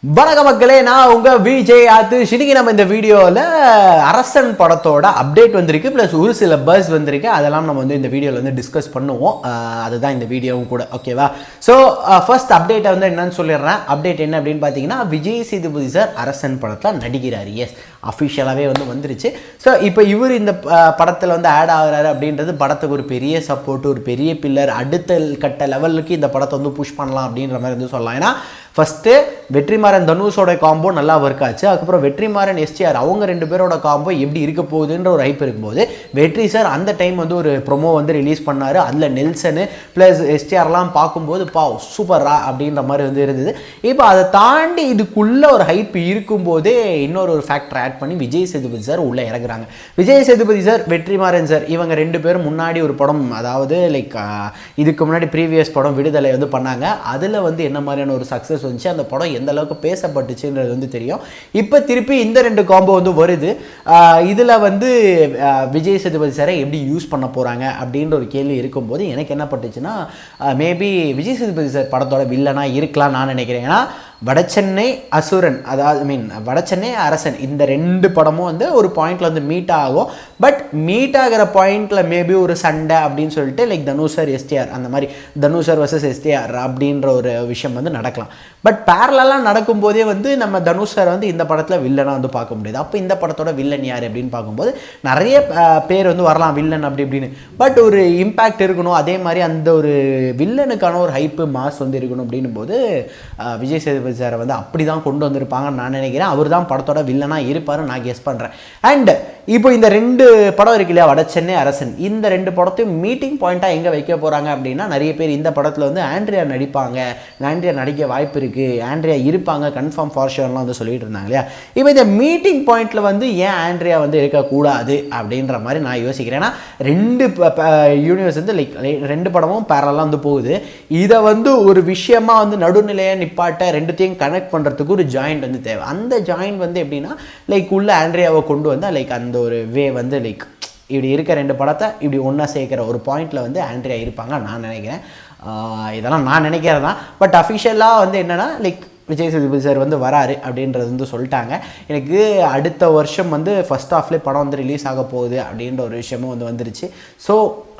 வணக்க மக்களே, நான் உங்க விஜய் ஆத்துஷ். இன்னைக்கு நம்ம இந்த வீடியோவில் அரசன் படத்தோட அப்டேட் வந்திருக்கு, ப்ளஸ் ஒரு சில பஸ் வந்திருக்கு. அதெல்லாம் நம்ம வந்து இந்த வீடியோவில் வந்து டிஸ்கஸ் பண்ணுவோம். அதுதான் இந்த வீடியோவும் கூட, ஓகேவா? ஸோ ஃபர்ஸ்ட் அப்டேட்டை வந்து என்னன்னு சொல்லிடுறேன். அப்டேட் என்ன அப்படின்னு பார்த்தீங்கன்னா, விஜய் சேதுபதி சார் அரசன் படத்தில் நடிக்கிறார். எஸ், அஃபிஷியலாகவே வந்து வந்துருச்சு. ஸோ இப்போ இவர் இந்த படத்தில் வந்து ஆட் ஆகிறாரு அப்படின்றது படத்துக்கு ஒரு பெரிய சப்போர்ட், ஒரு பெரிய பில்லர். அடுத்த கட்ட லெவலுக்கு இந்த படத்தை வந்து புஷ் பண்ணலாம் அப்படின்ற மாதிரி வந்து சொல்லலாம். ஏன்னா ஃபஸ்ட்டு வெற்றிமாறன் தனுஷோட காம்போ நல்லா ஒர்க் ஆச்சு. அதுக்கப்புறம் வெற்றிமாறன் எஸ்டிஆர் அவங்க ரெண்டு பேரோட காம்போ எப்படி இருக்க போகுதுன்ற ஒரு ஹைப் இருக்கும்போது வெற்றி சார் அந்த டைம் வந்து ஒரு ப்ரொமோ வந்து ரிலீஸ் பண்ணார். அதில் நெல்சனு ப்ளஸ் எஸ்டிஆர்லாம் பார்க்கும்போது சூப்பரா அப்படின்ற மாதிரி வந்து இருந்தது. இப்போ அதை தாண்டி இதுக்குள்ளே ஒரு ஹைப் இருக்கும்போதே இன்னொரு ஃபேக்டர் ஆட் பண்ணி விஜய் சேதுபதி சார் உள்ளே இறங்குறாங்க. விஜய் சேதுபதி சார், வெற்றிமாறன் சார் இவங்க ரெண்டு பேரும் முன்னாடி ஒரு படம், அதாவது லைக் இதுக்கு முன்னாடி ப்ரீவியஸ் படம் விடுதலை வந்து பண்ணாங்க. அதில் வந்து என்ன மாதிரியான ஒரு சக்ஸஸ் வந்துச்சு, அந்த படம் எந்த அளவுக்கு பேசப்பட்டுச்சுன்றது வந்து தெரியும். இப்போ திருப்பி இந்த ரெண்டு காம்போ வந்து வருது. இதில் வந்து விஜய் சேதுபதி சாரை எப்படி யூஸ் பண்ண போகிறாங்க அப்படின்ற ஒரு கேள்வி இருக்கும்போது எனக்கு என்ன பட்டுச்சுன்னா, மேபி விஜய் சேதுபதி சார் படத்தோட வில்லனாக இருக்கலாம் நான் நினைக்கிறேன். ஏன்னா வடச்சென்னை அசுரன், அதாவது வடச்சென்னை அரசன், இந்த ரெண்டு படமும் வந்து ஒரு பாயிண்டில் வந்து மீட் ஆகும். பட் மீட் ஆகிற பாயிண்டில் மேபி ஒரு சண்டை அப்படின்னு சொல்லிட்டு லைக் தனுஷர் எஸ்டிஆர், அந்த மாதிரி தனுஷர் வர்சஸ் எஸ்டிஆர் அப்படின்ற ஒரு விஷயம் வந்து நடக்கலாம். பட் பேரலாக நடக்கும்போதே வந்து நம்ம தனுஷர் வந்து இந்த படத்தில் வில்லனாக வந்து பார்க்க முடியாது. அப்போ இந்த படத்தோட வில்லன் யார் அப்படின்னு பார்க்கும்போது நிறைய பேர் வந்து வரலாம் வில்லன் அப்படி இப்படின்னு. பட் ஒரு இம்பேக்ட் இருக்கணும், அதே மாதிரி அந்த ஒரு வில்லனுக்கான ஒரு ஹைப்பு மாஸ் வந்து இருக்கணும் அப்படின்னும் போது விஜய் சேதுபதி சாரை வந்து அப்படி தான் கொண்டு வந்திருப்பாங்கன்னு நான் நினைக்கிறேன். அவர் தான் படத்தோட வில்லனாக இருப்பார் நான் கெஸ் பண்ணுறேன். அண்ட் இப்போ இந்த ரெண்டு படம் இருக்கு இல்லையா, வடச்சென்னை அரசன், இந்த ரெண்டு படத்தையும் மீட்டிங் பாயிண்ட்டாக எங்கே வைக்க போகிறாங்க அப்படின்னா, நிறைய பேர் இந்த படத்தில் வந்து ஆண்ட்ரியா நடிப்பாங்க, ஆண்ட்ரியா நடிக்க வாய்ப்பு இருக்குது, ஆண்ட்ரியா இருப்பாங்க கன்ஃபார்ம் ஃபார் ஷோர்லாம் வந்து சொல்லிட்டு இருந்தாங்க இல்லையா. இப்போ இந்த மீட்டிங் பாயிண்ட்டில் வந்து ஏன் ஆண்ட்ரியா வந்து இருக்கக்கூடாது அப்படின்ற மாதிரி நான் யோசிக்கிறேன். ஏன்னா ரெண்டு யூனிவர்ஸ் வந்து லைக் ரெண்டு படமும் பேரலாக வந்து போகுது. இதை வந்து ஒரு விஷயமாக வந்து நடுநிலையை நிப்பாட்ட ரெண்டுத்தையும் கனெக்ட் பண்ணுறதுக்கு ஒரு ஜாயிண்ட் வந்து தேவை. அந்த ஜாயிண்ட் வந்து எப்படின்னா லைக் உள்ள ஆண்ட்ரியாவை கொண்டு வந்தால் லைக் அந்த ஒரு வே வந்து லைக் இப்படி இருக்க ரெண்டு படத்தை இப்படி ஒன்றா சேர்க்குற ஒரு பாயிண்டில் வந்து ஆண்ட்ரியா இருப்பாங்க நான் நினைக்கிறேன். இதெல்லாம் நான் நினைக்கிறது தான். பட் அஃபிஷியலாக வந்து என்னென்னா லைக் விஜய் சேதுபதி சார் வந்து வராரு அப்படின்றது வந்து சொல்லிட்டாங்க. எனக்கு அடுத்த வருஷம் வந்து ஃபர்ஸ்ட் ஹாஃப்லேயே படம் வந்து ரிலீஸ் ஆக போகுது அப்படின்ற ஒரு விஷயமும் வந்து வந்துருச்சு. ஸோ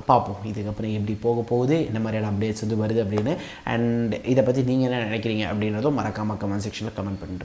பார்ப்போம் இதுக்கப்புறம் எப்படி போக போகுது, என்ன மாதிரியான அப்டேட்ஸ் வந்து வருது அப்படின்னு. அண்ட் இதை பற்றி நீங்கள் என்ன நினைக்கிறீங்க அப்படின்றதும் மறக்காமல் கமெண்ட் செக்ஷனில் கமெண்ட் பண்ணிட்டு